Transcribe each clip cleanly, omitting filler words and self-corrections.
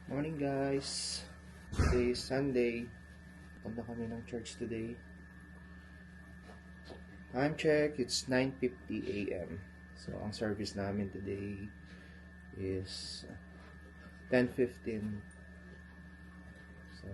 Morning guys. Today is Sunday. Punta kami ng church today. Time check, it's 9:50 a.m. So ang service namin today is 10:15. So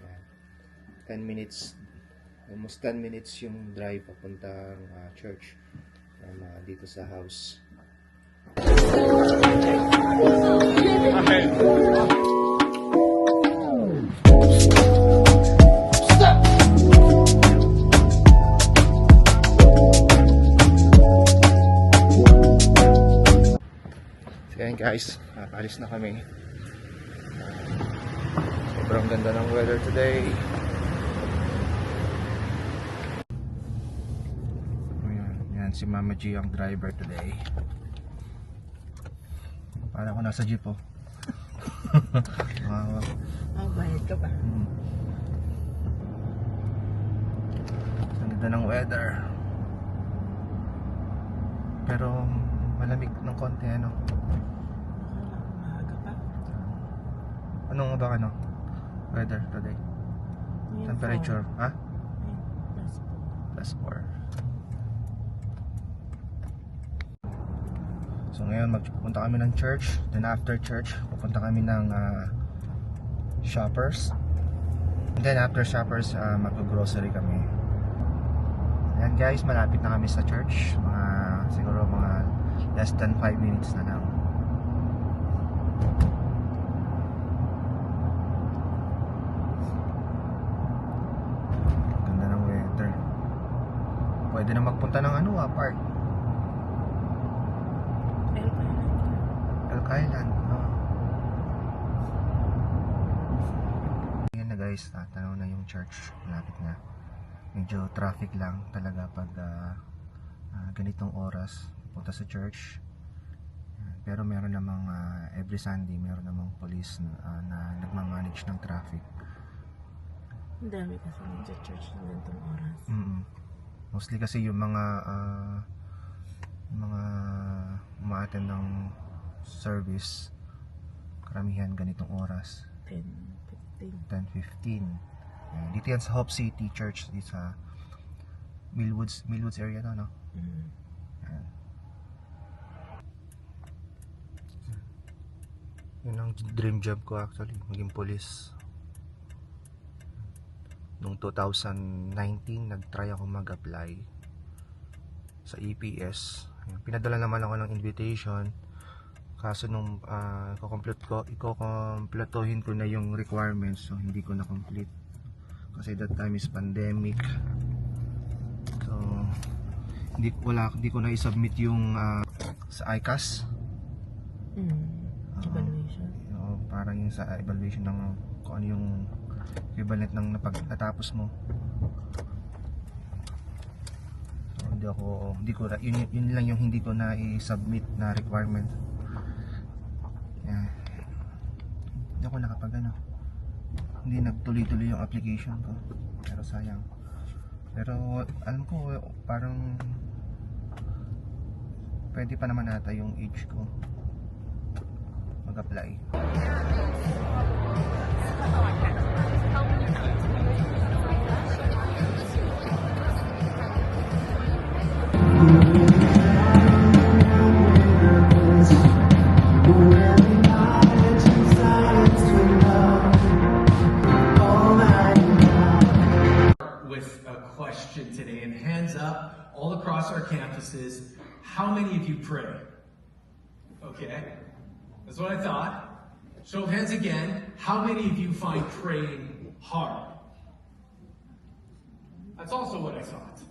yeah, 10 minutes, almost 10 minutes yung drive papuntang church from dito sa house. So yan guys, alis na kami. Sobrang ganda ng weather today. Yan si Mama G ang driver today. Para ako nasa jeep oh. Wow. Bayad ka ba? Ang ganda ng weather. Pero malamig ng konti ano. Maaga pa. Anong ba weather today? Temperature, ha? +4. So ngayon magpupunta kami ng church. Then after church, pupunta kami ng Shoppers. And then after Shoppers, mag-grocery kami. Ayan guys, malapit na kami sa church. Siguro mga less than 5 minutes na lang. Ganda ng weather. Pwede na magpunta ng park. Elk Island. Ayan na guys, tanaw na yung church. Malapit na. Medyo traffic lang talaga pag ganitong oras punta sa church. Pero meron namang every Sunday meron namang police na nagmamanage ng traffic. Ang dami kasi sa church na ganitong oras. Mostly kasi yung mga umaattend ng service, karamihan ganitong oras. 10:15. Dito yan sa Hope City Church, dito sa Millwoods area no? Yan. Yun ang dream job ko actually, maging police. Noong 2019, nag-try ako mag-apply sa EPS. Pinadala naman ako ng invitation. Kaso nung iko-completohin ko na yung requirements, so hindi ko na-complete. Kasi that time is pandemic. So hindi ko na i-submit yung sa ICAS. Evaluation. Parang yung sa evaluation ng kung ano yung equivalent ng natapos mo. So yun lang yung hindi ko na i-submit na requirement. Hindi ako hindi nagtuloy-tuloy yung application ko, pero sayang. Pero alam ko parang pwede pa naman ata yung age ko mag-apply. Today, and hands up all across our campuses, how many of you pray? Okay, that's what I thought. Show of hands again, how many of you find praying hard? That's also what I thought.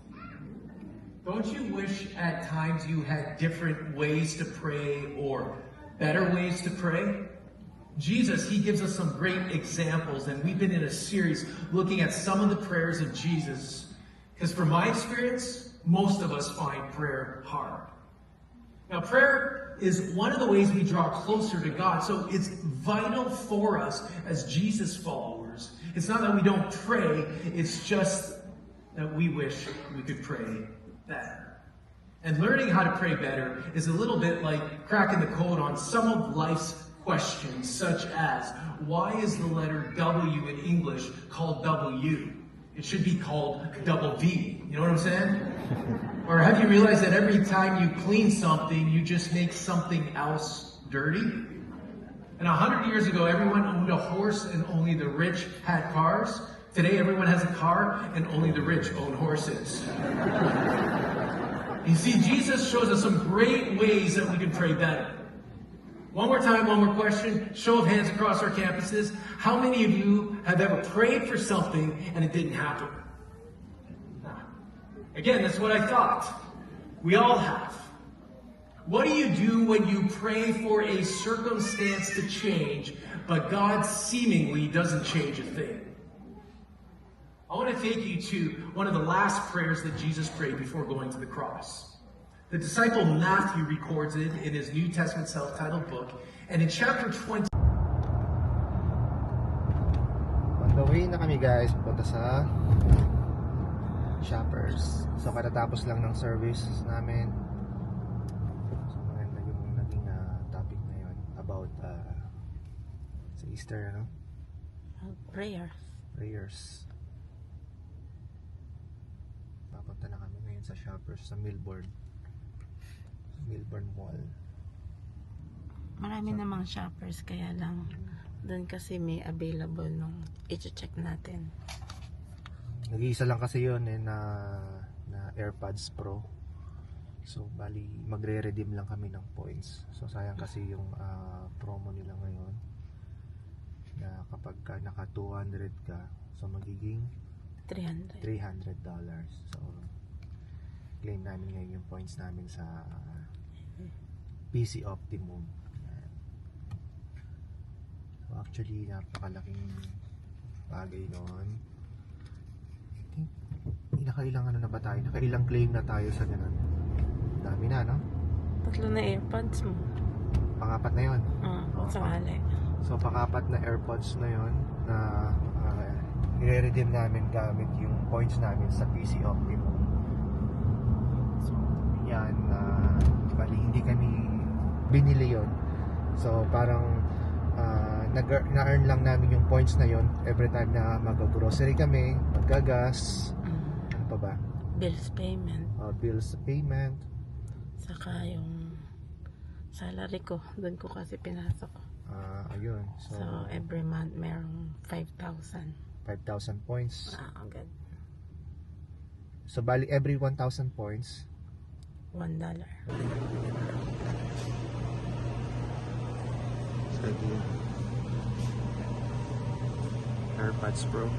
Don't you wish at times you had different ways to pray or better ways to pray? Jesus, he gives us some great examples, and we've been in a series looking at some of the prayers of Jesus. Because from my experience, most of us find prayer hard. Now, prayer is one of the ways we draw closer to God. So it's vital for us as Jesus followers. It's not that we don't pray, it's just that we wish we could pray better. And learning how to pray better is a little bit like cracking the code on some of life's questions such as, why is the letter W in English called W? It should be called double V. You know what I'm saying? Or have you realized that every time you clean something, you just make something else dirty? And 100 years ago, everyone owned a horse and only the rich had cars. Today, everyone has a car and only the rich own horses. You see, Jesus shows us some great ways that we can pray better. One more time, one more question. Show of hands across our campuses. How many of you have ever prayed for something and it didn't happen? Again, that's what I thought. We all have. What do you do when you pray for a circumstance to change, but God seemingly doesn't change a thing? I want to take you to one of the last prayers that Jesus prayed before going to the cross. The disciple Matthew records it in his New Testament self-titled book, and in chapter 20... On the way na kami guys, punta sa Shoppers. So katatapos lang ng service namin. So maganda yung naging topic ngayon about sa Easter, ano? Prayers. Papunta na kami ngayon sa Shoppers sa Milbourne Mall. Marami namang shoppers, kaya lang doon kasi may available nung i-check natin. Nag-iisa lang kasi yun na AirPods Pro. So bali magre-redeem lang kami ng points. So sayang kasi yung promo nila ngayon na kapag naka 200 ka, so magiging $300. So claim namin ngayon yung points namin sa PC Optimum. Yan. So actually napakalaking bagay noon. Nakailang ano na ba tayo? Nakailang claim na tayo sa ganun. Dami na, no? 3 na AirPods mo. Pangapat na yun. Sakali. So pangapat na AirPods na yun na i-redeem namin gamit yung points namin sa PC Optimum. So yan, bali hindi kami binili yun. So parang na-earn lang namin yung points na yun every time na mag-grocery kami, maggagas, ano pa ba? Bills payment. Saka yung salary ko, doon ko kasi pinasok. Ayun. So every month merong 5,000 points. Agad. So bali every 1,000 points $1. So yun. AirPods Pro.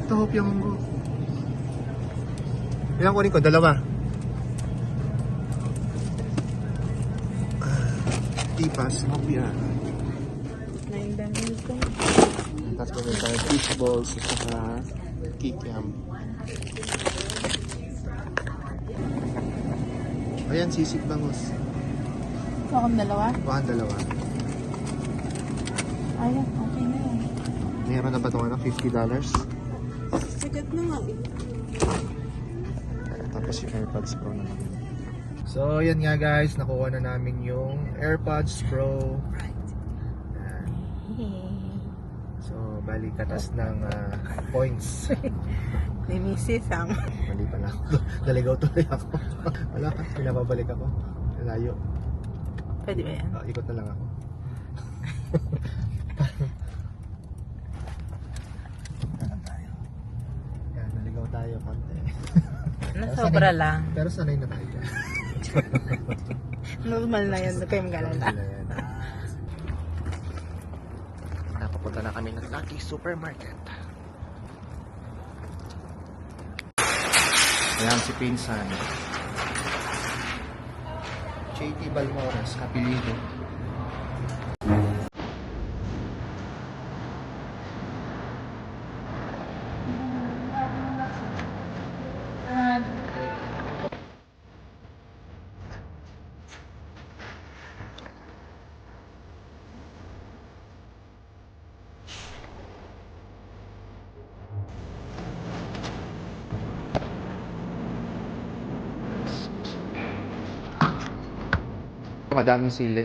Ito, hopya monggo. Ilang kunin ko? 2. Tipas, hopya. $9 ko. Tapos meron tayo fish balls at saka kikiam. Ayan, sisig bangus. So, akong 2? Baka 2. Ayun, okay na yan. Meron na ba itong $50? Sagat na nga eh. Tapos yung AirPods Pro naman. So, yan nga guys. Nakuha na namin yung AirPods Pro. Yan. So, bali katas ng points. Ni Mrs. Sam. Mali pala ako. Naligaw tuloy ako. Wala ka. Pinapabalik ako. Layo. Pwede ba yan? Ikot na lang ako. Yan, naligaw tayo konti. Nasobra lang. Pero sanay na tayo. Normal na yan. Huwag kayong mag-alala. Nakapunta na kami ng Lucky Supermarket. Ayan si Pinsan. JT Balmores, apelido. Madaming sili.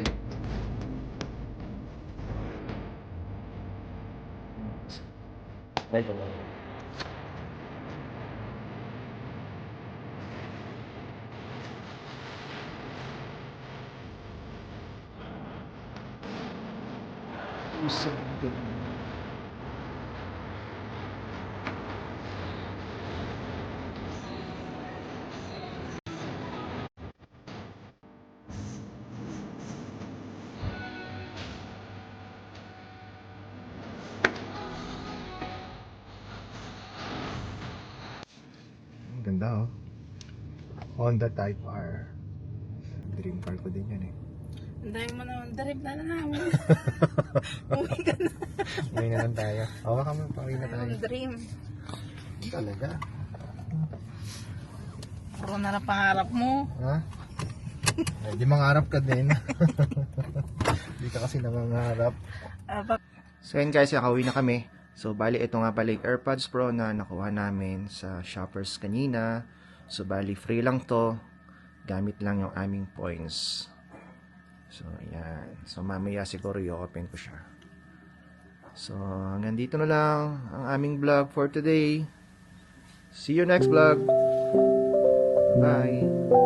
Medyo lang. Usap din. Ang ganda oh. Honda Type R. Dream car ko din yan eh. Dahil mo naman, darib na namin. Uwi ka na. Ngayon na lang tayo. Hawa ka mo, pauwi na tayo. Yung dream. Talaga. Puro na lang pangarap mo. Ha? Ay, di mangarap ka din. Di ka kasi nangangarap. So yun guys, kakauwi na kami. So bali ito nga pala yung AirPods Pro na nakuha namin sa Shoppers kanina. So bali free lang to. Gamit lang yung aming points. So ayan. So mamaya siguro i-open ko siya. So hanggang dito na lang ang aming vlog for today. See you next vlog. Bye.